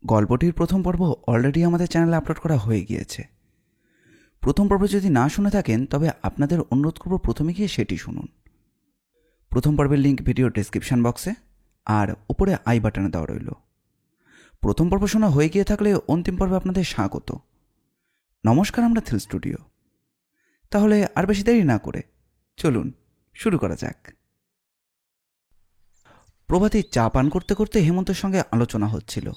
গল্পটির প্রথম পর্ব অলরেডি আমাদের চ্যানেলে আপলোড করা হয়ে গিয়েছে। প্রথম পর্ব যদি না শুনে থাকেন তবে আপনাদের অনুরোধ করব প্রথমে গিয়ে সেটি শুনুন। প্রথম পর্বের লিঙ্ক ভিডিও ডেসক্রিপশন বক্সে আর উপরে আই বাটনে দেওয়া রইল। প্রথম পর্ব শোনা হয়ে গিয়ে থাকলে অন্তিম পর্বে আপনাদের স্বাগত। নমস্কার, আমরা থ্রিল স্টুডিও। তাহলে আর বেশি দেরি না করে চলুন শুরু করা যাক। প্রভাতী চা পান করতে করতে হেমন্তের সঙ্গে আলোচনা হচ্ছিল।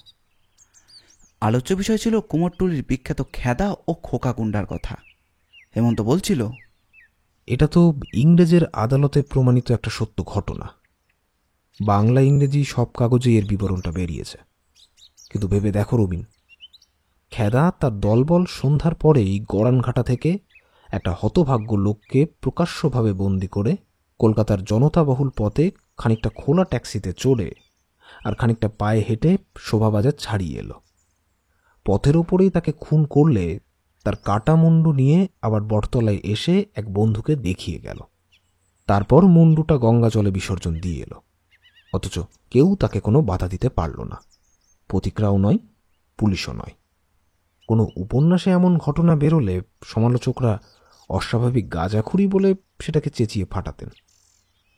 আলোচ্য বিষয় ছিল কুমোরটুলির বিখ্যাত খেদা ও খোকাকুণ্ডার কথা। হেমন্ত বলছিল, এটা তো ইংরেজের আদালতে প্রমাণিত একটা সত্য ঘটনা। বাংলা ইংরেজি সব কাগজে এর বিবরণটা বেরিয়েছে। কিন্তু ভেবে দেখো রবিন, খেদা তার দলবল সন্ধ্যার পরেই গড়ানঘাটা থেকে একটা হতভাগ্য লোককে প্রকাশ্যভাবে বন্দি করে কলকাতার জনতাবহুল পথে খানিকটা খোলা ট্যাক্সিতে চড়ে আর খানিকটা পায়ে হেঁটে শোভাবাজার ছাড়িয়ে এলো। পথের ওপরেই তাকে খুন করলে তার কাটা মুন্ডু নিয়ে আবার বটতলায় এসে এক বন্ধুকে দেখিয়ে গেল। তারপর মুন্ডুটা গঙ্গা জলে বিসর্জন দিয়ে এলো। অথচ কেউ তাকে কোনো বাধা দিতে পারল না। প্রতিক্রিয়াও নয়, পুলিশও নয়। কোনো উপন্যাসে এমন ঘটনা বেরোলে সমালোচকরা অস্বাভাবিক গাঁজাখুরি বলে সেটাকে চেঁচিয়ে ফাটাতেন।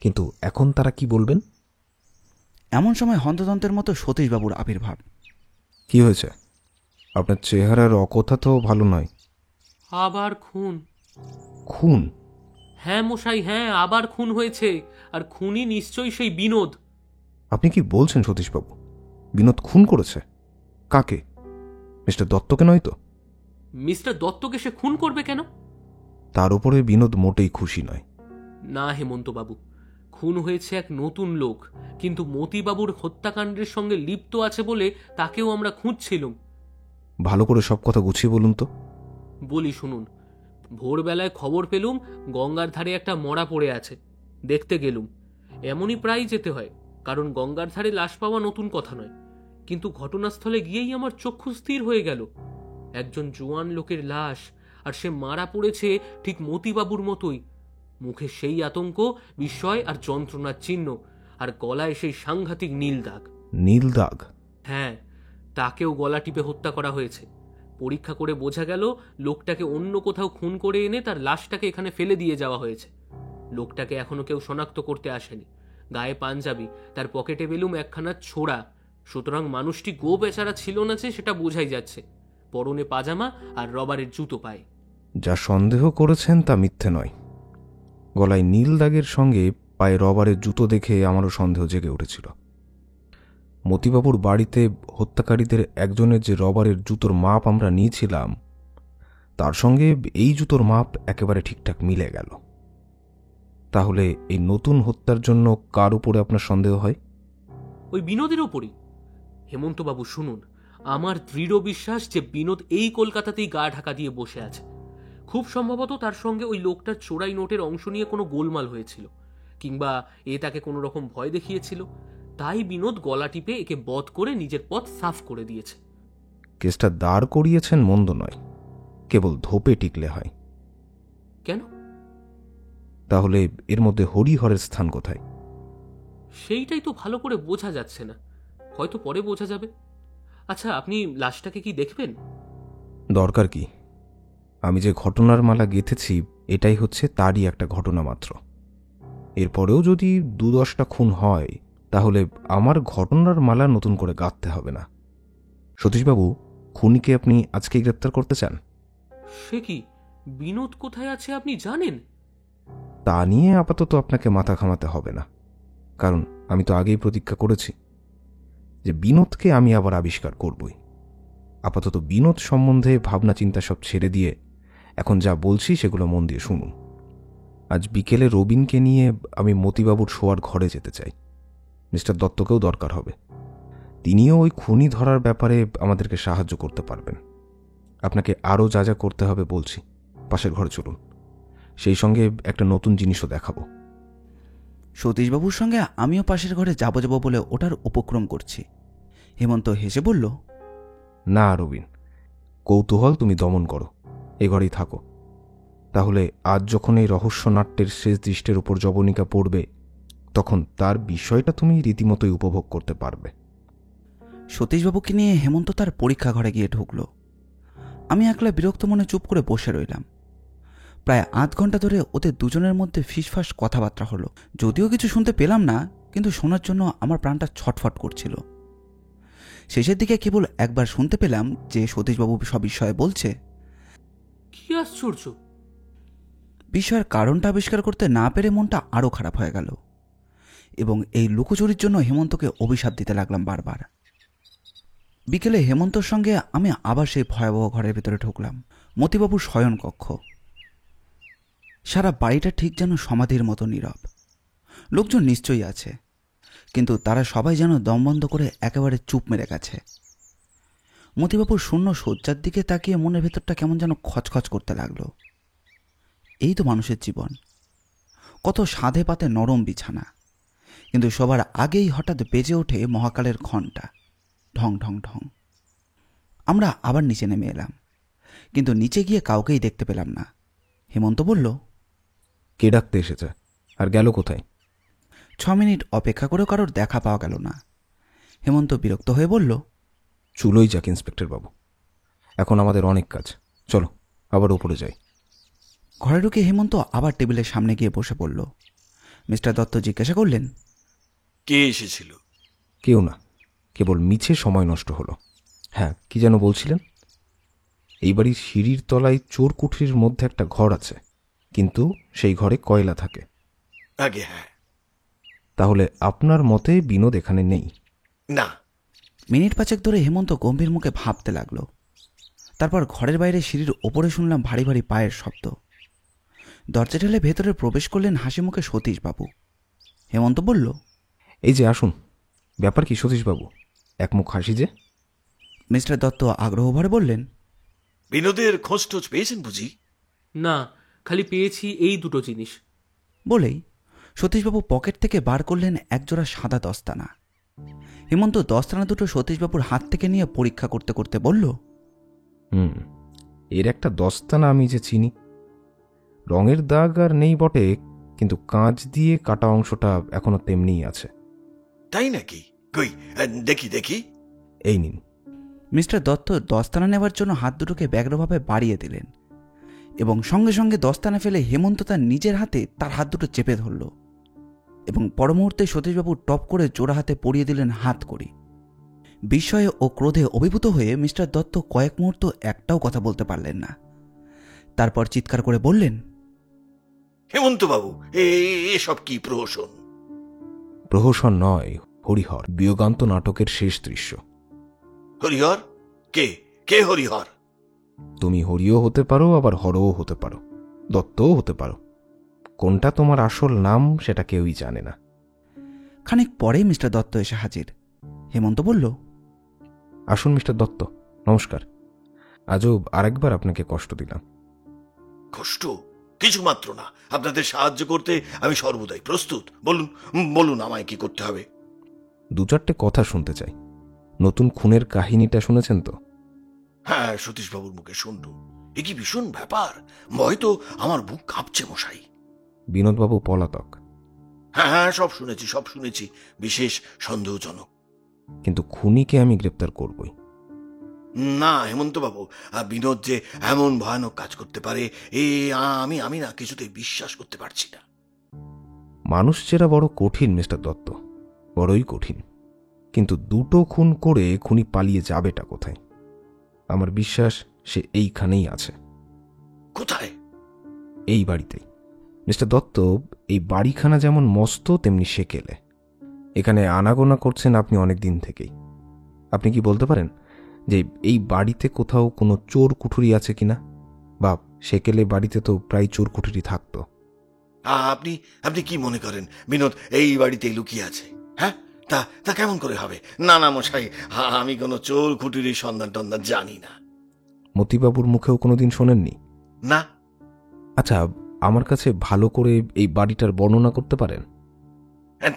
কিন্তু এখন তারা কি বলবেন? এমন সময় হন্তদন্তের মতো সতীশবাবুর আবির্ভাব। কি হয়েছে? আপনার চেহারার অকথা তো ভালো নয়। আবার খুন? খুন? হ্যাঁ মশাই, হ্যাঁ, আবার খুন হয়েছে। আর খুনি নিশ্চয়ই সেই বিনোদ। আপনি কি বলছেন সতীশবাবু? বিনোদ খুন করেছে? কাকে? মিস্টার দত্তকে নয় তো? মিস্টার দত্তকে সে খুন করবে কেন? তার উপরে বিনোদ মোটেই খুশি নয়। না হেমন্তবাবু, খুন হয়েছে এক নতুন লোক, কিন্তু মতিবাবুর হত্যাকাণ্ডের সঙ্গে লিপ্ত আছে বলে তাকেও আমরা খুঁজছিলাম। ভালো করে সব কথা গুছিয়ে বলুন তো। বলি শুনুন। ভোরবেলায় খবর পেলুম গঙ্গার ধারে একটা মরা পড়ে আছে। দেখতে গেলুম। এমনই প্রায় যেতে হয়, কারণ গঙ্গার ধারে লাশ পাওয়া নতুন কথা নয়। কিন্তু ঘটনাস্থলে গিয়েই আমার চক্ষু স্থির হয়ে গেল। একজন জোয়ান লোকের লাশ, আর সে মারা পড়েছে ঠিক মতিবাবুর মতোই। মুখে সেই আতঙ্ক, বিস্ময় আর যন্ত্রণার চিহ্ন, আর গলায় সেই সাংঘাতিক নীল দাগ। নীল দাগ? হ্যাঁ, তাকেও গলা টিপে হত্যা করা হয়েছে। পরীক্ষা করে বোঝা গেল লোকটাকে অন্য কোথাও খুন করে এনে তার লাশটাকে এখানে ফেলে দিয়ে যাওয়া হয়েছে। লোকটাকে এখনো কেউ শনাক্ত করতে আসেনি। গায়ে পাঞ্জাবি, তার পকেটে বেলুম একখানা ছোড়া। সুতরাং মানুষটি গো বেচারা ছিল না যে সেটা বোঝাই যাচ্ছে। পরনে পাজামা আর রবারের জুতো পায়। যা সন্দেহ করেছেন তা মিথ্যে নয়। গলায় নীল দাগের সঙ্গে পায়ে রবারের জুতো দেখে আমারও সন্দেহ জেগে উঠেছিল। মতিবাবুর বাড়িতে হত্যাকারীদের একজনের যে রবারের জুতোর মাপ আমরা নিয়েছিলাম, তার সঙ্গে এই জুতোর মাপ একেবারে ঠিকঠাক মিলে গেল। তাহলে এই নতুন হত্যার জন্য কার উপরে আপনার সন্দেহ হয়? ওই বিনোদের ওপরই। হেমন্তবাবু শুনুন, আমার দৃঢ় বিশ্বাস যে বিনোদ এই কলকাতাতেই গা ঢাকা দিয়ে বসে আছে। খুব সম্ভবত তার সঙ্গে ওই লোকটার চোরাই নোটের অংশ নিয়ে কোনো গোলমাল হয়েছিল, কিংবা এ তাকে কোনো রকম ভয় দেখিয়েছিল। তাই বিনোদ গলা টিপে একে বধ করে নিজের পথ সাফ করে দিয়েছে। কেসটা দাঁড় করিয়েছেন মন্দ নয়, কেবল ধোপে টিকলে হয়। কেন? তাহলে এর মধ্যে হরিহরের স্থান কোথায়? সেইটাই তো ভালো করে বোঝা যাচ্ছে না। হয়তো পরে বোঝা যাবে। আচ্ছা, আপনি লাশটাকে কি দেখবেন? দরকার কি? আমি যে ঘটনার মালা গেঁথেছি এটাই হচ্ছে তারই একটা ঘটনা মাত্র। এরপরেও যদি ২-১০টা খুন হয় তাহলে আমার ঘটনার মালা নতুন করে গাঁথতে হবে না। সতীশবাবু, খুনিকে আপনি আজকেই গ্রেপ্তার করতে চান? সে কি, বিনোদ কোথায় আছে আপনি জানেন? তা নিয়ে আপাতত আপনাকে মাথা ঘামাতে হবে না, কারণ আমি তো আগেই প্রতিজ্ঞা করেছি যে বিনোদকে আমি আবার আবিষ্কার করবই। আপাতত বিনোদ সম্বন্ধে ভাবনা চিন্তা সব ছেড়ে দিয়ে এখন যা বলছি সেগুলো মন দিয়ে শুনুন। আজ বিকেলে রবিনকে নিয়ে আমি মতিবাবুর শোয়ার ঘরে যেতে চাই। মিস্টার দত্তকেও দরকার হবে। তিনিও ওই খুনি ধরার ব্যাপারে আমাদেরকে সাহায্য করতে পারবেন। আপনাকে আরও যা যা করতে হবে বলছি। পাশের ঘরে চলুন, সেই সঙ্গে একটা নতুন জিনিসও দেখাবো। সতীশবাবুর সঙ্গে আমিও পাশের ঘরে যাব বলে ওটার উপক্রম করছি। হেমন্ত হেসে বলল, না রবিন, কৌতূহল তুমি দমন করো, এ ঘরেই থাকো। তাহলে আজ যখন এই রহস্য নাট্যের শেষ দৃষ্টের উপর জবনিকা পড়বে, তখন তার বিষয়টা তুমি রীতিমতোই উপভোগ করতে পারবে। সতীশবাবুকে নিয়ে হেমন্ত তার পরীক্ষা ঘরে গিয়ে ঢুকল। আমি একলা বিরক্ত মনে চুপ করে বসে রইলাম। প্রায় আধ ঘন্টা ধরে ওদের দুজনের মধ্যে ফিসফাস কথাবার্তা হলো। যদিও কিছু শুনতে পেলাম না, কিন্তু শোনার জন্য আমার প্রাণটা ছটফট করছিল। শেষের দিকে কেবল একবার শুনতে পেলাম যে সতীশবাবু সব বিষয়ে বলছে। কি আশ্চর্য! বিষয়ের কারণটা আবিষ্কার করতে না পেরে মনটা আরও খারাপ হয়ে গেল এবং এই লুকোচুরির জন্য হেমন্তকে অভিশাপ দিতে লাগলাম বারবার। বিকেলে হেমন্তর সঙ্গে আমি আবার সেই ভয়াবহ ঘরের ভেতরে ঢুকলাম। মতিবাবুর শয়নকক্ষ। সারা বাড়িটা ঠিক যেন সমাধির মতো নীরব। লোকজন নিশ্চয়ই আছে, কিন্তু তারা সবাই যেন দমবন্ধ করে একেবারে চুপ মেরে গেছে। মতিবাবুর শূন্য শয্যার দিকে তাকিয়ে মনের ভেতরটা কেমন যেন খচখচ করতে লাগলো। এই তো মানুষের জীবন, কত সাধে পাতে নরম বিছানা, কিন্তু সবার আগেই হঠাৎ বেজে ওঠে মহাকালের ঘণ্টা, ঢং ঢং ঢং। আমরা আবার নিচে নেমে এলাম, কিন্তু নিচে গিয়ে কাউকেই দেখতে পেলাম না। হেমন্ত বলল, কে ডাকতে এসেছে আর গেল কোথায়? 6 মিনিট অপেক্ষা করেও কারোর দেখা পাওয়া গেল না। হেমন্ত বিরক্ত হয়ে বলল, চুলোই যাক ইন্সপেক্টর বাবু, এখন আমাদের অনেক কাজ, চলো আবার ওপরে যাই। ঘরে ঢুকে হেমন্ত আবার টেবিলের সামনে গিয়ে বসে পড়ল। মিস্টার দত্ত জিজ্ঞাসা করলেন, কে এসেছিল? কেউ না, কেবল মিছে সময় নষ্ট হলো। হ্যাঁ, কি যেন বলছিলেন? এই বাড়ির সিঁড়ির তলায় চোর কুঠরির মধ্যে একটা ঘর আছে, কিন্তু সেই ঘরে কয়লা থাকে। আগে হ্যাঁ। তাহলে আপনার মতে বিনোদ এখানে নেই? না। মিনিট 5 ধরে হেমন্ত গম্ভীর মুখে ভাবতে লাগলো। তারপর ঘরের বাইরে সিঁড়ির ওপরে শুনলাম ভারী ভারী পায়ের শব্দ। দরজা ঠেলে ভেতরে প্রবেশ করলেন হাসি মুখে সতীশবাবু। হেমন্ত বলল, এই যে আসুন। ব্যাপার কি সতীশবাবু, একমুখ হাসি যে? মিস্টার দত্ত আগ্রহ ভরে বললেন, বিনোদের খোঁজ টোজ পেয়েছেন বুঝি? না, খালি পেয়েছি এই দুটো জিনিস। বলেই সতীশবাবু পকেট থেকে বার করলেন একজোড়া সাদা দস্তানা। হেমন্ত দস্তানা দুটো সতীশবাবুর হাত থেকে নিয়ে পরীক্ষা করতে করতে বলল, এর একটা দস্তানা আমি যে চিনি। রঙের দাগ আর নেই বটে, কিন্তু কাঁচ দিয়ে কাটা অংশটা এখনো তেমনিই আছে। তাই নাকি? কই দেখি দেখি। এই নিন। মিস্টার দত্ত দস্তানা নেওয়ার জন্য হাত দুটোকে ব্যগ্রভাবে বাড়িয়ে দিলেন এবং সঙ্গে সঙ্গে দস্তানা ফেলে হেমন্ত তার নিজের হাতে তার হাত দুটো চেপে ধরল এবং পর মুহূর্তে সতীশবাবু টপ করে জোড়া হাতে পরিয়ে দিলেন হাত করি। বিস্ময়ে ও ক্রোধে অভিভূত হয়ে মিস্টার দত্ত কয়েক মুহূর্ত একটাও কথা বলতে পারলেন না। তারপর চিৎকার করে বললেন, হেমন্ত বাবু, এসব কি প্রহসন? প্রহসন নয়, হরিহর বিয়োগান্ত নাটকের শেষ দৃশ্য। হরিহর? কে কে হরিহর? তুমি হরিও হতে পারো, আবার হরও হতে পারো, দত্তও হতে পারো। কোনটা তোমার আসল নাম সেটা কেউই জানে না। খানিক পরেই মিস্টার দত্ত এসে হাজির। হেমন্ত বলল, আসুন মিস্টার দত্ত, নমস্কার। আজও আরেকবার আপনাকে কষ্ট দিলাম। কষ্ট? কিছু মাত্র না, আপনাদের সাহায্য করতে আমি সর্বদাই প্রস্তুত। বলুন বলুন, আমায় কি করতে হবে? 2-4টে কথা শুনতে চাই। নতুন খুনের কাহিনীটা শুনেছেন তো? হ্যাঁ, সতীশবাবুর মুখে শুনলুম। এ কি ভীষণ ব্যাপার! ভয় তো আমার বুক কাঁপছে মশাই। বিনোদবাবু পলাতক। হ্যাঁ হ্যাঁ, সব শুনেছি। বিশেষ সন্দেহজনক। কিন্তু খুনিকে আমি গ্রেপ্তার করবই। না হেমন্ত বাবু, বিনোদ যে এমন ভয়ানক কাজ করতে পারে আমি না কিছুতেই বিশ্বাস করতে পারছি না। মানুষ চেরা বড় কঠিন মিস্টার দত্ত, বড়ই কঠিন। কিন্তু 2টো খুন করে খুনি পালিয়ে যাবেটা কোথায়? আমার বিশ্বাস সে এইখানেই আছে। কোথায়? এই বাড়িতেই। মিস্টার দত্ত, এই বাড়িখানা যেমন মস্ত তেমনি সেকেলে। এখানে আনাগোনা করছেন আপনি অনেক দিন থেকেই। আপনি কি বলতে পারেন যে এই বাড়িতে কোথাও কোনো চোর কুঠুরি আছে কিনা? বা সেকেলে বাড়িতে তো প্রায় চোর কুঠুরি থাকতো। আপনি আপনি কি মনে করেন বিনোদ এই বাড়িতেই লুকিয়ে আছে? হ্যাঁ, তা কেমন করে হবে? না মশাই, আমি কোনো চোর কুঠুরির সন্ধান টন্ধান জানি না। মতিবাবুর মুখেও কোনোদিন শোনেননি? না। আচ্ছা, আমার কাছে ভালো করে এই বাড়িটার বর্ণনা করতে পারেন?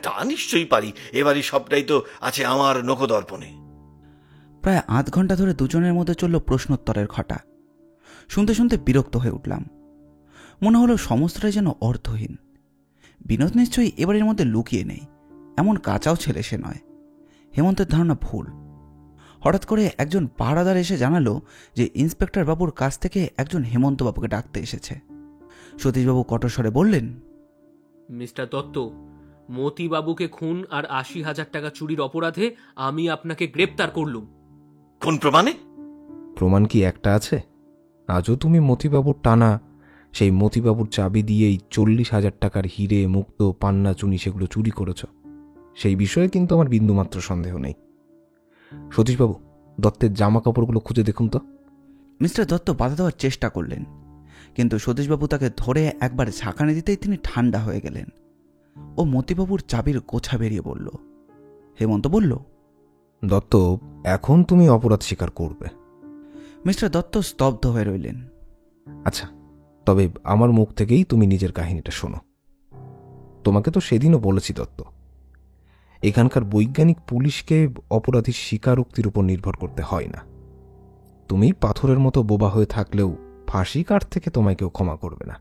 তা নিশ্চয়ই পারি। এ বাড়ির সবটাই তো আছে আমার নখদর্পণে। প্রায় আধ ঘন্টা ধরে দুজনের মধ্যে চলল প্রশ্নোত্তরের ঘটা। শুনতে শুনতে বিরক্ত হয়ে উঠলাম। মনে হলো সমস্তটাই যেন অর্থহীন। বিনোদ নিশ্চয়ই এবারের মধ্যে লুকিয়ে নেই, এমন কাঁচাও ছেলে সে নয়। হেমন্তের ধারণা ভুল। হঠাৎ করে একজন পাহারাদার এসে জানালো যে ইন্সপেক্টর বাবুর কাছ থেকে একজন হেমন্তবাবুকে ডাকতে এসেছে। সতীশবাবু কটস্বরে বললেন, মিস্টার দত্ত, মতিবাবুকে খুন আর ৮০,০০০ টাকা চুরির অপরাধে আমি আপনাকে গ্রেপ্তার করলুম। কোন প্রমাণে? প্রমাণ কি একটা আছে? আজও তুমি মতিবাবুর টানা সেই মতিবাবুর চাবি দিয়েই ৪০,০০০ টাকার হিরে, মুক্ত, পান্না, চুনি সেগুলো চুরি করেছ। সেই বিষয়ে কিন্তু আমার বিন্দুমাত্র সন্দেহ নেই। সতীশবাবু, দত্তের জামা কাপড়গুলো খুঁজে দেখুন তো। মিস্টার দত্ত বাধা দেওয়ার চেষ্টা করলেন, কিন্তু সতীশবাবু তাকে ধরে একবার ঝাঁকানি দিতেই তিনি ঠান্ডা হয়ে গেলেন ও মতিবাবুর চাবির গোছা বেরিয়ে বলল। হেমন্ত বলল, দত্ত, এখন তুমি অপরাধ স্বীকার করবে। মিস্টার দত্ত স্তব্ধ হয়ে রইলেন। আচ্ছা, তবে আমার মুখ থেকেই তুমি নিজের কাহিনীটা শোনো। তোমাকে তো সেদিনও বলেছি দত্ত, এখানকার বৈজ্ঞানিক পুলিশকে অপরাধীর স্বীকারোক্তির উপর নির্ভর করতে হয় না। তুমি পাথরের মতো বোবা হয়ে থাকলেও ফাঁসি কাঠ থেকে তোমায় কেউ ক্ষমা করবে না।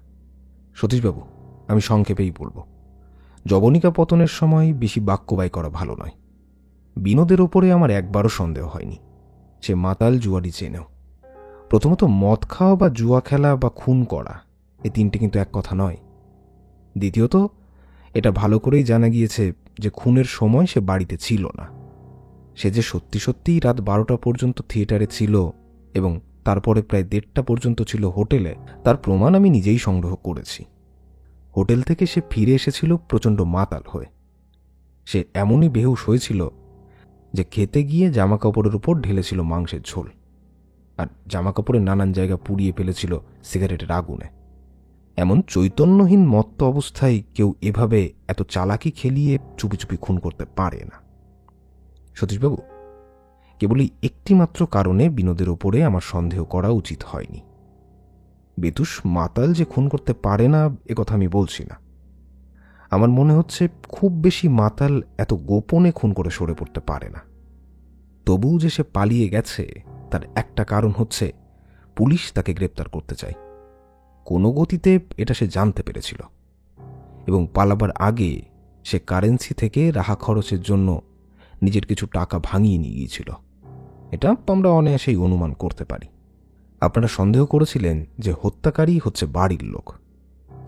সতীশবাবু, আমি সংক্ষেপেই বলবো, যবনিকা পতনের সময় বেশি বাক্য ব্যয় করা ভালো নয়। বিনোদের ওপরে আমার একবারও সন্দেহ হয়নি। সে মাতাল, জুয়ারি চেনেও। প্রথমত, মদ খাওয়া বা জুয়া খেলা বা খুন করা, এই তিনটে কিন্তু এক কথা নয়। দ্বিতীয়ত, এটা ভালো করেই জানা গিয়েছে যে খুনের সময় সে বাড়িতে ছিল না। সে যে সত্যি সত্যিই রাত 12টা পর্যন্ত থিয়েটারে ছিল এবং তারপরে প্রায় 1:30টা পর্যন্ত ছিল হোটেলে, তার প্রমাণ আমি নিজেই সংগ্রহ করেছি। হোটেল থেকে সে ফিরে এসেছিল প্রচণ্ড মাতাল হয়ে। সে এমনই বেহুশ হয়েছিল যে খেতে গিয়ে জামাকাপড়ের উপর ঢেলেছিল মাংসের ঝোল, আর জামাকাপড়ের নানান জায়গা পুড়িয়ে ফেলেছিল সিগারেটের আগুনে। এমন চৈতন্যহীন মত্ত অবস্থায় কেউ এভাবে এত চালাকি খেলিয়ে চুপি চুপি খুন করতে পারে না। সতীশবাবু, কেবলই একটি মাত্র কারণে বিনোদের ওপরে আমার সন্দেহ করা উচিত হয়নি। বেতুষ মাতাল যে খুন করতে পারে না একথা আমি বলছি না। আমার মনে হচ্ছে খুব বেশি মাতাল এত গোপনে খুন করে সরে পড়তে পারে না। তবুও যে সে পালিয়ে গেছে তার একটা কারণ হচ্ছে পুলিশ তাকে গ্রেপ্তার করতে চায়। কোনো গতিতে এটা সে জানতে পেরেছিল এবং পালাবার আগে সে কারেন্সি থেকে রাহা খরচের জন্য নিজের কিছু টাকা ভাঙিয়ে নিয়ে গিয়েছিল। এটা আমরা অনায়াসেই অনুমান করতে পারি। আপনারা সন্দেহ করেছিলেন যে হত্যাকারী হচ্ছে বাড়ির লোক,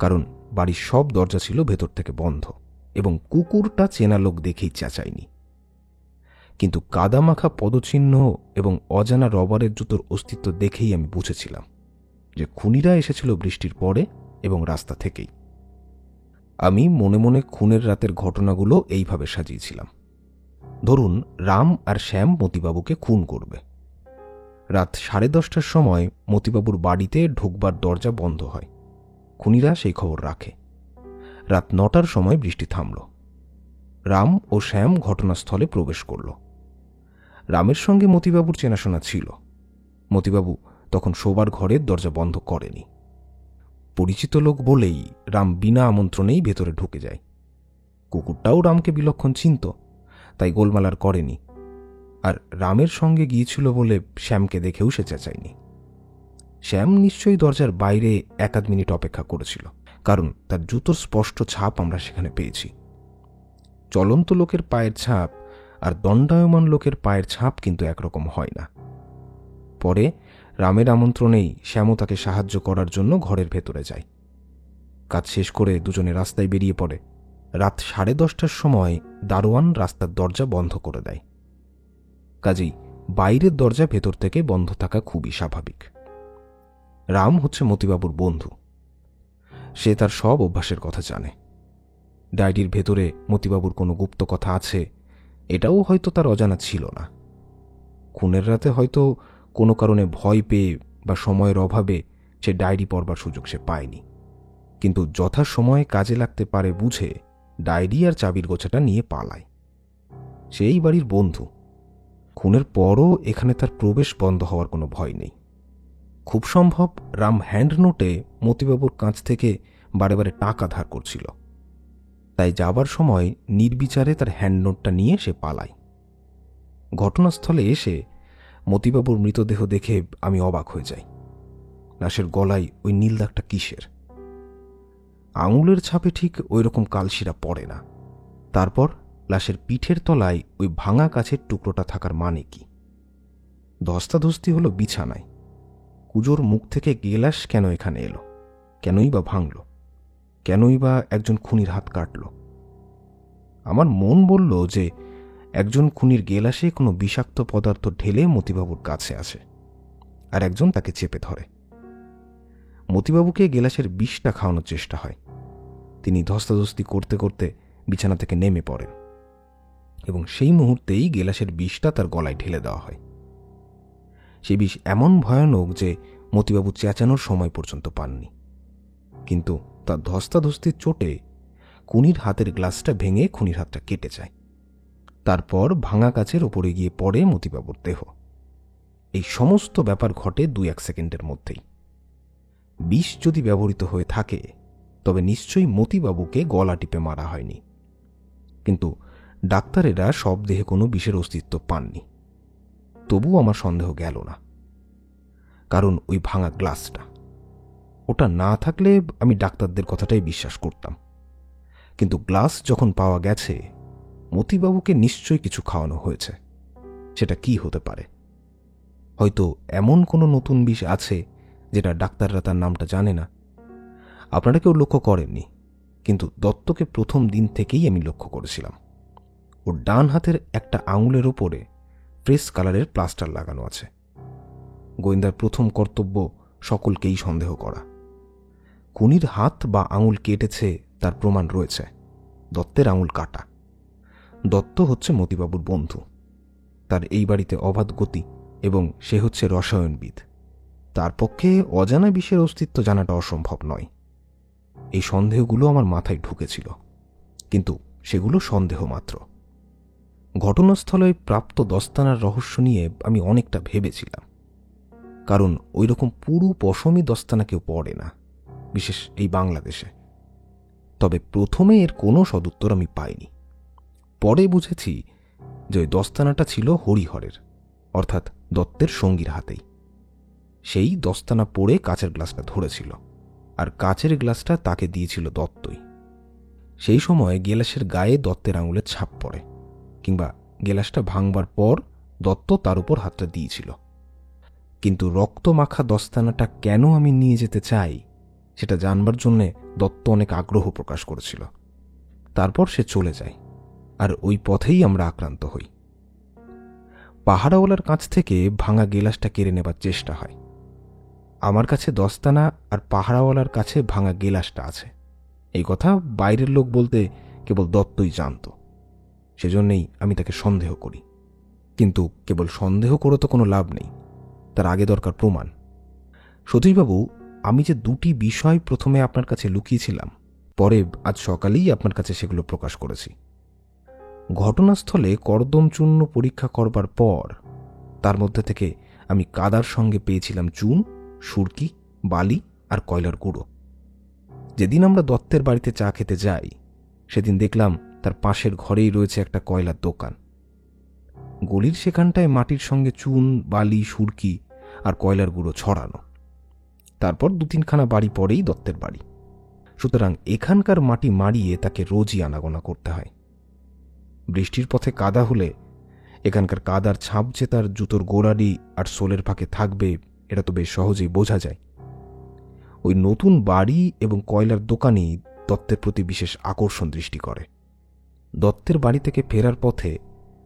কারণ বাড়ির সব দরজা ছিল ভেতর থেকে বন্ধ এবং কুকুরটা চেনা লোক দেখেই চেঁচায়নি। কিন্তু কাদামাখা পদচিহ্ন এবং অজানা রবারের জুতোর অস্তিত্ব দেখেই আমি বুঝেছিলাম যে খুনিরা এসেছিল বৃষ্টির পরে এবং রাস্তা থেকেই। আমি মনে মনে খুনের রাতের ঘটনাগুলো এইভাবে সাজিয়েছিলাম। ধরুন, রাম আর শ্যাম মতিবাবুকে খুন করবে। রাত 10:30টার সময় মতিবাবুর বাড়িতে ঢুকবার দরজা বন্ধ হয়। খুনিরা সেই খবর রাখে। রাত 9টার সময় বৃষ্টি থামল। রাম ও শ্যাম ঘটনাস্থলে প্রবেশ করল। রামের সঙ্গে মতিবাবুর চেনাশোনা ছিল। মতিবাবু তখন শোবার ঘরের দরজা বন্ধ করেনি। পরিচিত লোক বলেই রাম বিনা আমন্ত্রণেই ভেতরে ঢুকে যায়। কুকুরটাও রামকে বিলক্ষণ চিনত, তাই গোলমাল আর করেনি। আর রামের সঙ্গে গিয়েছিল বলে শ্যামকে দেখেও সে চেঁচায়নি। শ্যাম নিশ্চয়ই দরজার বাইরে 1-2 মিনিট অপেক্ষা করেছিল, কারণ তার জুতোর স্পষ্ট ছাপ আমরা সেখানে পেয়েছি। চলন্ত লোকের পায়ের ছাপ আর দণ্ডায়মান লোকের পায়ের ছাপ কিন্তু একরকম হয় না। পরে রামের আমন্ত্রণেই শ্যামও তাকে সাহায্য করার জন্য ঘরের ভেতরে যায়। কাজ শেষ করে দুজনে রাস্তায় বেরিয়ে পড়ে। রাত 10:30টার সময় দারোয়ান রাস্তার দরজা বন্ধ করে দেয়। কাজেই বাইরের দরজা ভেতর থেকে বন্ধ থাকা খুবই স্বাভাবিক। রাম হচ্ছে মতিবাবুর বন্ধু। সে তার সব অভ্যাসের কথা জানে। ডায়েরির ভেতরে মতিবাবুর কোনো গুপ্ত কথা আছে এটাও হয়তো তার অজানা ছিল না। খুনের রাতে হয়তো কোনো কারণে ভয় পেয়ে বা সময়ের অভাবে সে ডায়েরি পড়বার সুযোগ সে পায়নি, কিন্তু যথাসময়ে কাজে লাগতে পারে বুঝে ডায়েরি আর চাবির গোছাটা নিয়ে পালায়। সেই বাড়ির বন্ধু। খুনের পরও এখানে তার প্রবেশ বন্ধ হওয়ার কোনো ভয় নেই। খুব সম্ভব রাম হ্যান্ড নোটে মতিবাবুর কাছ থেকে বারে বারে টাকা ধার করছিল, তাই যাবার সময় নির্বিচারে তার হ্যান্ড নোটটা নিয়ে সে পালায়। ঘটনাস্থলে এসে মতিবাবুর মৃতদেহ দেখে আমি অবাক হয়ে যাই। লাশের গলায় ওই নীল দাগটা কিসের? আঙুলের ছাপে ঠিক ওই রকম কালশিরা পড়ে না। তারপর লাশের পিঠের তলায় ওই ভাঙা কাছের টুকরোটা থাকার মানে কি? ধস্তাধস্তি হলো বিছানায়। কুজোর মুখ থেকে গেলাস কেন এখানে এলো, কেনই বা ভাঙল, কেনই বা একজন খুনির হাত কাটল? আমার মন বলল যে একজন খুনির গেলাসে কোনো বিষাক্ত পদার্থ ঢেলে মতিবাবুর কাছে আসে, আর একজন তাকে চেপে ধরে। মতিবাবুকে গেলাসের বিষটা খাওয়ানোর চেষ্টা হয়। তিনি ধস্তাধস্তি করতে করতে বিছানা থেকে নেমে পড়েন এবং সেই মুহূর্তেই গেলাসের বিষটা তার গলায় ঢেলে দেওয়া হয়। সেই বিষ এমন ভয়ানক যে মতিবাবু চেঁচানোর সময় পর্যন্ত পাননি, কিন্তু তার ধস্তাধস্তির চোটে খুনির হাতের গ্লাসটা ভেঙে খুনির হাতটা কেটে যায়। তারপর ভাঙা কাচের ওপরে গিয়ে পড়ে মতিবাবুর দেহ। এই সমস্ত ব্যাপার ঘটে 2-1 সেকেন্ডের মধ্যেই। বিষ যদি ব্যবহৃত হয়ে থাকে তবে নিশ্চয়ই মতিবাবুকে গলা টিপে মারা হয়নি, কিন্তু ডাক্তারেরা সব দেহে কোনো বিষের অস্তিত্ব পাননি। তবু আমার সন্দেহ গেল না, কারণ ওই ভাঙা গ্লাসটা, ওটা না থাকলে আমি ডাক্তারদের কথাটাই বিশ্বাস করতাম। কিন্তু গ্লাস যখন পাওয়া গেছে, মতিবাবুকে নিশ্চয়ই কিছু খাওয়ানো হয়েছে। সেটা কি হতে পারে? হয়তো এমন কোনো নতুন বিষ আছে যেটা ডাক্তাররা তার নামটা জানে না। আপনারা কেউ লক্ষ্য করেননি, কিন্তু দত্তকে প্রথম দিন থেকেই আমি লক্ষ্য করেছিলাম। ওর ডান হাতের একটা আঙুলের ওপরে ফ্রেশ কালারের প্লাস্টার লাগানো আছে। গোয়েন্দার প্রথম কর্তব্য সকলকেই সন্দেহ করা। খুনির হাত বা আঙুল কেটেছে তার প্রমাণ রয়েছে, দত্তের আঙুল কাটা। দত্ত হচ্ছে মতিবাবুর বন্ধু, তার এই বাড়িতে অবাধ গতি এবং সে হচ্ছে রসায়নবিদ। তার পক্ষে অজানা বিষের অস্তিত্ব জানাটা অসম্ভব নয়। এই সন্দেহগুলো আমার মাথায় ঢুকেছিল, কিন্তু সেগুলো সন্দেহ মাত্র। ঘটনাস্থলে প্রাপ্ত দস্তানার রহস্য নিয়ে আমি অনেকটা ভেবেছিলাম, কারণ ওই রকম পুরো পশমি দস্তানা কেউ পড়ে না, বিশেষ এই বাংলাদেশে। তবে প্রথমে এর কোনো সদুত্তর আমি পাইনি। পরে বুঝেছি যে ওই দস্তানাটা ছিল হরিহরের, অর্থাৎ দত্তের সঙ্গীর হাতেই। সেই দস্তানা পড়ে কাচের গ্লাসটা ধরেছিল, আর কাচের গ্লাসটা তাকে দিয়েছিল দত্তই। সেই সময় গেলাসের গায়ে দত্তের আঙুলের ছাপ পড়ে, কিংবা গেলাসটা ভাঙবার পর দত্ত তার উপর হাতটা দিয়েছিল। কিন্তু রক্ত মাখা দস্তানাটা কেন আমি নিয়ে যেতে চাই সেটা জানবার জন্যে দত্ত অনেক আগ্রহ প্রকাশ করেছিল। তারপর সে চলে যায়, আর ওই পথেই আমরা আক্রান্ত হই। পাহারাওয়ালার কাছ থেকে ভাঙা গেলাসটা কেড়ে নেবার চেষ্টা হয়। আমার কাছে দস্তানা আর পাহারাওয়ালার কাছে ভাঙা গেলাসটা আছে, এই কথা বাইরের লোক বলতে কেবল দত্তই জানত। সেজন্যই আমি তাকে সন্দেহ করি। কিন্তু কেবল সন্দেহ করে তো কোনো লাভ নেই, তার আগে দরকার প্রমাণ। সতীশবাবু, আমি যে 2টি বিষয় প্রথমে আপনার কাছে লুকিয়েছিলাম, পরে আজ সকালেই আপনার কাছে সেগুলো প্রকাশ করেছি। ঘটনাস্থলে কর্দম চূর্ণ পরীক্ষা করবার পর তার মধ্যে থেকে আমি কাদার সঙ্গে পেয়েছিলাম চুন, সুরকি, বালি আর কয়লার গুঁড়ো। যেদিন আমরা দত্তের বাড়িতে চা খেতে যাই, সেদিন দেখলাম তার পাশের ঘরেই রয়েছে একটা কয়লার দোকান। গলির সেখানটায় মাটির সঙ্গে চুন, বালি, সুরকি আর কয়লার গুঁড়ো ছড়ানো। তারপর 2-3খানা বাড়ি পরেই দত্তের বাড়ি। সুতরাং এখানকার মাটি মাড়িয়ে তাকে রোজই আনাগোনা করতে হয়। বৃষ্টির পথে কাদা হলে এখানকার কাদার ছাপ যে তার জুতোর গোড়ালি আর সোলের ফাঁকে থাকবে, এটা তো বেশ সহজেই বোঝা যায়। ওই নতুন বাড়ি এবং কয়লার দোকানই দত্তের প্রতি বিশেষ আকর্ষণ দৃষ্টি করে। দত্তের বাড়ি থেকে ফেরার পথে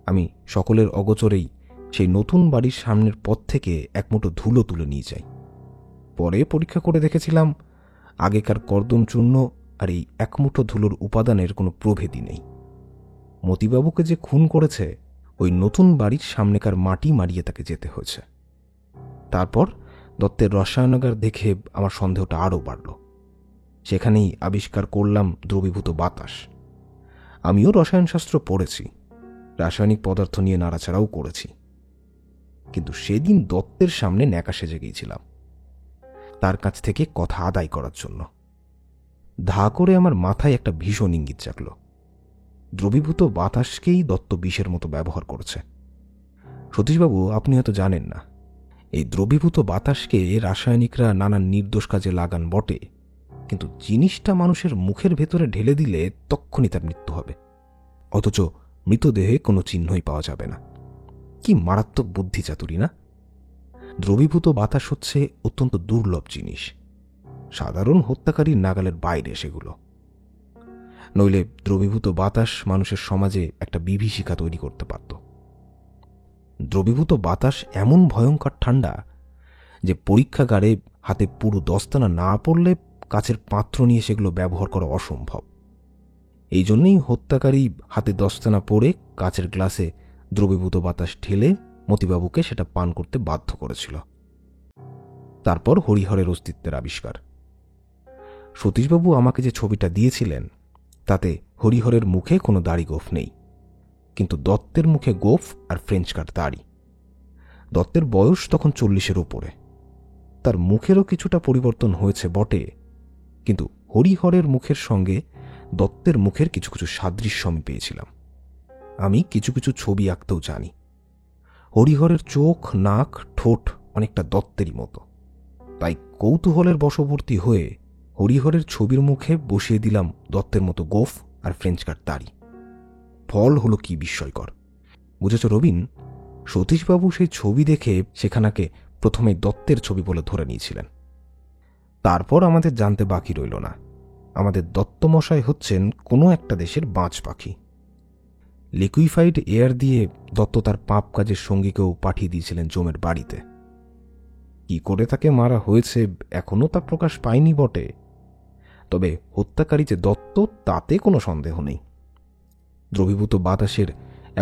আমি সকলের অগোচরেই সেই নতুন বাড়ির সামনের পথ থেকে এক মুঠো ধুলো তুলে নিয়ে যাই। পরে পরীক্ষা করে দেখেছিলাম আগেকার কর্দম চূর্ণ আর এই এক মুঠো ধুলোর উপাদানের কোনো প্রভেদই নেই। মতিবাবুকে যে খুন করেছে, ওই নতুন বাড়ির সামনেকার মাটি মারিয়ে তাকে যেতে হয়েছে। তারপর দত্তের রসায়নাগার দেখে আমার সন্দেহটা আরও বাড়ল। সেখানেই আবিষ্কার করলাম দ্রবীভূত বাতাস। আমিও রসায়নশাস্ত্র পড়েছি, রাসায়নিক পদার্থ নিয়ে নাড়াচাড়াও করেছি, কিন্তু সেদিন দত্তের সামনে ন্যাকা সেজে গিয়েছিলাম তার কাছ থেকে কথা আদায় করার জন্য। ধা করে আমার মাথায় একটা ভীষণ ইঙ্গিত জাগল। দ্রবীভূত বাতাসকেই দত্ত বিষের মতো ব্যবহার করেছে। সতীশবাবু, আপনি হয়তো জানেন না, এই দ্রবীভূত বাতাসকে রাসায়নিকরা নানান নির্দোষ কাজে লাগান বটে, কিন্তু জিনিসটা মানুষের মুখের ভেতরে ঢেলে দিলে তক্ষুনি তার মৃত্যু হবে, অথচ মৃতদেহে কোনো চিহ্নই পাওয়া যাবে না। কি মারাত্মক বুদ্ধি চাতুরি না? দ্রবীভূত বাতাস হচ্ছে অত্যন্ত দুর্লভ জিনিস। সাধারণ হত্যাকারীর নাগালের বাইরে সেগুলো। নইলে দ্রবীভূত বাতাস মানুষের সমাজে একটা বিভীষিকা তৈরি করতে পারত। দ্রবীভূত বাতাস এমন ভয়ঙ্কর ঠান্ডা যে পরীক্ষাগারে হাতে পুরো দস্তানা না পড়লে কাচের পাত্র নিয়ে সেগুলো ব্যবহার করা অসম্ভব। এই জন্যই হত্যাকারী হাতে দস্তানা পরে কাচের গ্লাসে দ্রবীভূত বাতাস ঢেলে মতিবাবুকে সেটা পান করতে বাধ্য করেছিল। তারপর হরিহরের অস্তিত্বের আবিষ্কার। সতীশবাবু আমাকে যে ছবিটা দিয়েছিলেন তাতে হরিহরের মুখে কোনো দাড়ি গোঁফ নেই, কিন্তু দত্তের মুখে গোঁফ আর ফ্রেঞ্চ কাট দাড়ি। দত্তের বয়স তখন 40-এর উপরে। তার মুখেরও কিছুটা পরিবর্তন হয়েছে বটে, কিন্তু হরিহরের মুখের সঙ্গে দত্তের মুখের কিছু কিছু সাদৃশ্য আমি পেয়েছিলাম। আমি কিছু কিছু ছবি আঁকতেও জানি। হরিহরের চোখ, নাক, ঠোঁট অনেকটা দত্তেরই মতো। তাই কৌতূহলের বশবর্তী হয়ে হরিহরের ছবির মুখে বসিয়ে দিলাম দত্তের মতো গোঁফ আর ফ্রেঞ্চ কাট দাড়ি। ফল হলো কি বিস্ময়কর, বুঝেছ রবিন? সতীশবাবু সেই ছবি দেখে সেখানাকে প্রথমে দত্তের ছবি বলে ধরে নিয়েছিলেন। তারপর আমাদের জানতে বাকি রইল না আমাদের দত্তমশাই হচ্ছেন কোনো একটা দেশের বাজ পাখি। লিকুইফাইড এয়ার দিয়ে দত্ত তার পাপ কাজের সঙ্গীকেও পাঠিয়ে দিয়েছিলেন জমের বাড়িতে। কি করে তাকে মারা হয়েছে এখনও তা প্রকাশ পায়নি বটে, তবে হত্যাকারী যে দত্ত তাতে কোনো সন্দেহ নেই। দ্রবীভূত বাতাসের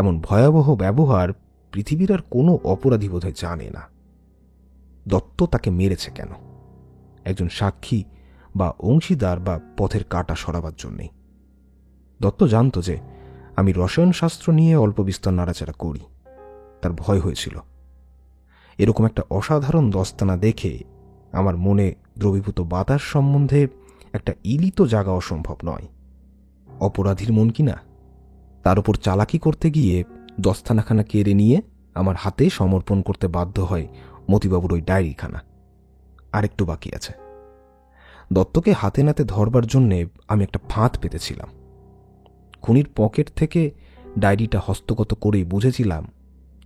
এমন ভয়াবহ ব্যবহার পৃথিবীর আর কোনো অপরাধী বোধহয় জানে না। দত্ত তাকে মেরেছে কেন? একজন সাক্ষী বা অংশীদার বা পথের কাটা সরাবার জন্যেই। দত্ত জানত যে আমি রসায়নশাস্ত্র নিয়ে অল্প বিস্তর নাড়াচাড়া করি। তার ভয় হয়েছিল এরকম একটা অসাধারণ দস্তানা দেখে আমার মনে দ্রবীভূত বাতাস সম্বন্ধে একটা ইলিত জাগা অসম্ভব নয়। অপরাধীর মন কিনা, তার উপর চালাকি করতে গিয়ে দস্তানাখানা কেড়ে নিয়ে আমার হাতে সমর্পণ করতে বাধ্য হয় মতিবাবুর ওই ডায়েরিখানা। আরেকটু বাকি আছে। দত্তকে হাতে নাতে ধরবার জন্যে আমি একটা ফাঁদ পেতেছিলাম। খুনির পকেট থেকে ডায়েরিটা হস্তগত করেই বুঝেছিলাম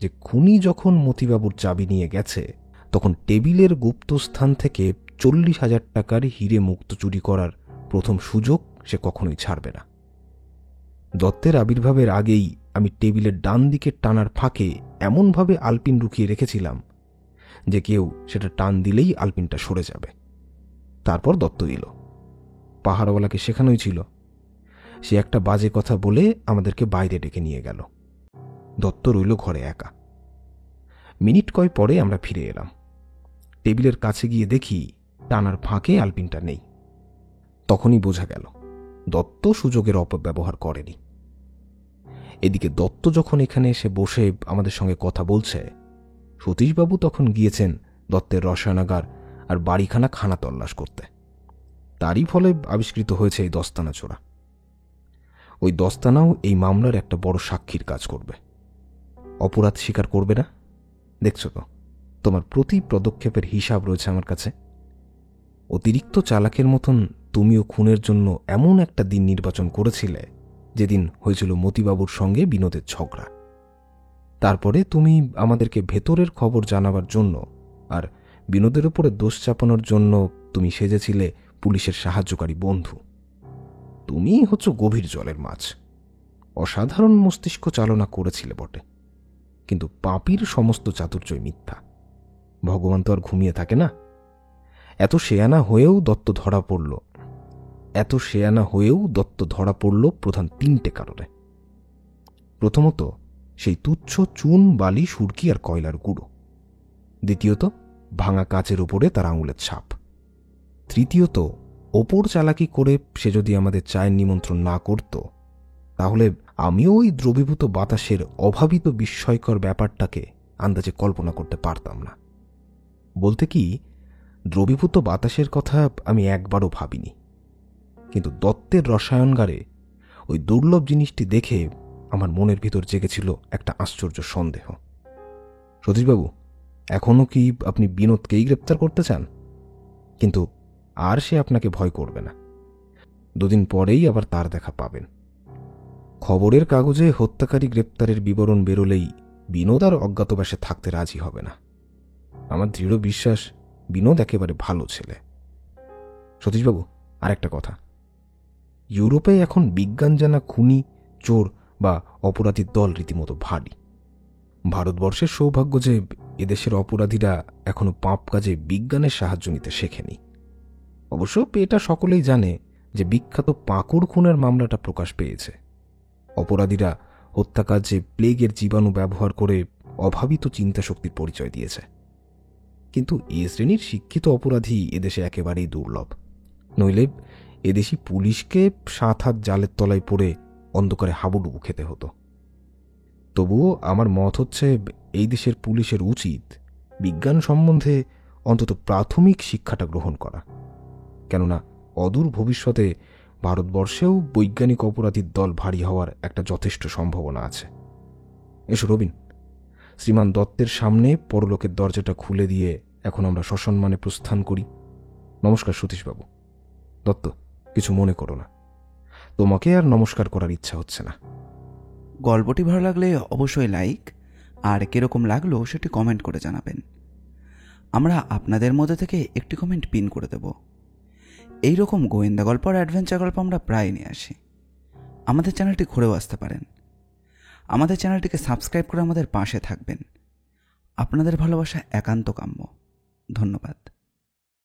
যে খুনি যখন মতিবাবুর চাবি নিয়ে গেছে তখন টেবিলের গুপ্তস্থান থেকে 40,000 টাকার হিরে মুক্ত চুরি করার প্রথম সুযোগ সে কখনোই ছাড়বে না। দত্তের আবির্ভাবের আগেই আমি টেবিলের ডান দিকের টানার ফাঁকে এমনভাবে আলপিন রুকিয়ে রেখেছিলাম যে কেউ সেটা টান দিলেই আলপিনটা সরে যাবে। তারপর দত্ত এলো। পাহাড়ওয়ালাকে শেখানোই ছিল। সে একটা বাজে কথা বলে আমাদেরকে বাইরে ডেকে নিয়ে গেল। দত্ত রইল ঘরে একা। মিনিট কয় পরে আমরা ফিরে এলাম। টেবিলের কাছে গিয়ে দেখি টানার ফাঁকে আলপিনটা নেই। তখনই বোঝা গেল দত্ত সুযোগের অপব্যবহার করেনি। এদিকে দত্ত যখন এখানে এসে বসে আমাদের সঙ্গে কথা বলছে, সতীশবাবু তখন গিয়েছেন দত্তের রসায়নাগার আর বাড়িখানা খানা তল্লাশ করতে। তারই ফলে আবিষ্কৃত হয়েছে এই দস্তানা চোরা। ওই দস্তানাও এই মামলার একটা বড় সাক্ষীর কাজ করবে। অপরাধ স্বীকার করবে না। দেখছো তো, তোমার প্রতি পদক্ষেপের হিসাব রয়েছে আমার কাছে। অতিরিক্ত চালাকের মতন তুমিও খুনের জন্য এমন একটা দিন নির্বাচন করেছিলে যেদিন হয়েছিল মতিবাবুর সঙ্গে বিনোদের ঝগড়া। তারপরে তুমি আমাদেরকে ভেতরের খবর জানাবার জন্য আর বিনোদের উপরে দোষ চাপানোর জন্য তুমি সেজেছিলে পুলিশের সাহায্যকারী বন্ধু। তুমি হচ্ছ গভীর জলের মাছ। অসাধারণ মস্তিষ্ক চালনা করেছিলে বটে, কিন্তু পাপীর সমস্ত চাতুর্যই মিথ্যা। ভগবান তো আর ঘুমিয়ে থাকে না। এত শেয়ানা হয়েও দত্ত ধরা পড়ল প্রধান 3টে কারণে। প্রথমত, সেই তুচ্ছ চুন, বালি, সুরকি আর কয়লার গুঁড়ো। দ্বিতীয়ত, ভাঙা কাচের উপরে তার আঙুলের ছাপ। তৃতীয়ত, ওপর চালাকি করে সে যদি আমাদের চায়ের নিমন্ত্রণ না করত তাহলে আমিও ওই দ্রবীভূত বাতাসের অভাবিত বিস্ময়কর ব্যাপারটাকে আন্দাজে কল্পনা করতে পারতাম না। বলতে কি, দ্রবীভূত বাতাসের কথা আমি একবারও ভাবিনি, কিন্তু দত্তের রসায়নগারে ওই দুর্লভ জিনিসটি দেখে আমার মনের ভিতর জেগেছিল একটা আশ্চর্য সন্দেহ। সতীশবাবু, এখনও কি আপনি বিনোদকেই গ্রেপ্তার করতে চান? কিন্তু আর সে আপনাকে ভয় করবে না। 2 দিন পরেই আবার তার দেখা পাবেন। খবরের কাগজে হত্যাকারী গ্রেপ্তারের বিবরণ বেরোলেই বিনোদ আর অজ্ঞাতবাসে থাকতে রাজি হবে না। আমার দৃঢ় বিশ্বাস বিনোদ একেবারে ভালো ছেলে। সতীশবাবু, আর একটা কথা, ইউরোপে এখন বিজ্ঞান জানা খুনি, চোর বা অপরাধীর দল রীতিমতো ভারী। ভারতবর্ষের সৌভাগ্য যে এদেশের অপরাধীরা এখনো পাপ কাজে বিজ্ঞানের সাহায্য নিতে শেখেনি। অবশ্য এটা সকলেই জানে যে বিখ্যাত পাঁকুড় খুনের মামলাটা প্রকাশ পেয়েছে। অপরাধীরা হত্যাকার্যে প্লেগের জীবাণু ব্যবহার করে অভাবিত চিন্তাশক্তির পরিচয় দিয়েছে। কিন্তু এ শ্রেণীর শিক্ষিত অপরাধী এদেশে একেবারেই দুর্লভ। নইলে এদেশি পুলিশকে 7 হাত জালের তলায় পড়ে অন্ধকারে হাবুডুবু খেতে হতো। তবুও আমার মত হচ্ছে, এই দেশের পুলিশের উচিত বিজ্ঞান সম্বন্ধে অন্তত প্রাথমিক শিক্ষাটা গ্রহণ করা। কেননা অদূর ভবিষ্যতে ভারতবর্ষেও বৈজ্ঞানিক অপরাধীর দল ভারী হওয়ার একটা যথেষ্ট সম্ভাবনা আছে। এসো রবিন, শ্রীমান দত্তের সামনে পরলোকের দরজাটা খুলে দিয়ে এখন আমরা সসম্মানে প্রস্থান করি। নমস্কার সতীশবাবু। দত্ত, কিছু মনে করো না, তোমাকে আর নমস্কার করার ইচ্ছা হচ্ছে না। গল্পটি ভালো লাগলে অবশ্যই লাইক, আর কীরকম লাগলো সেটি কমেন্ট করে জানাবেন। আমরা আপনাদের মধ্যে থেকে একটি কমেন্ট পিন করে দেব। এই রকম গোয়েন্দা গল্প আর অ্যাডভেঞ্চার গল্প আমরা প্রায় নিয়ে আসি। আমাদের চ্যানেলটি ঘুরেও আসতে পারেন। আমাদের চ্যানেলটিকে সাবস্ক্রাইব করে আমাদের পাশে থাকবেন। আপনাদের ভালোবাসা একান্ত কাম্য। ধন্যবাদ।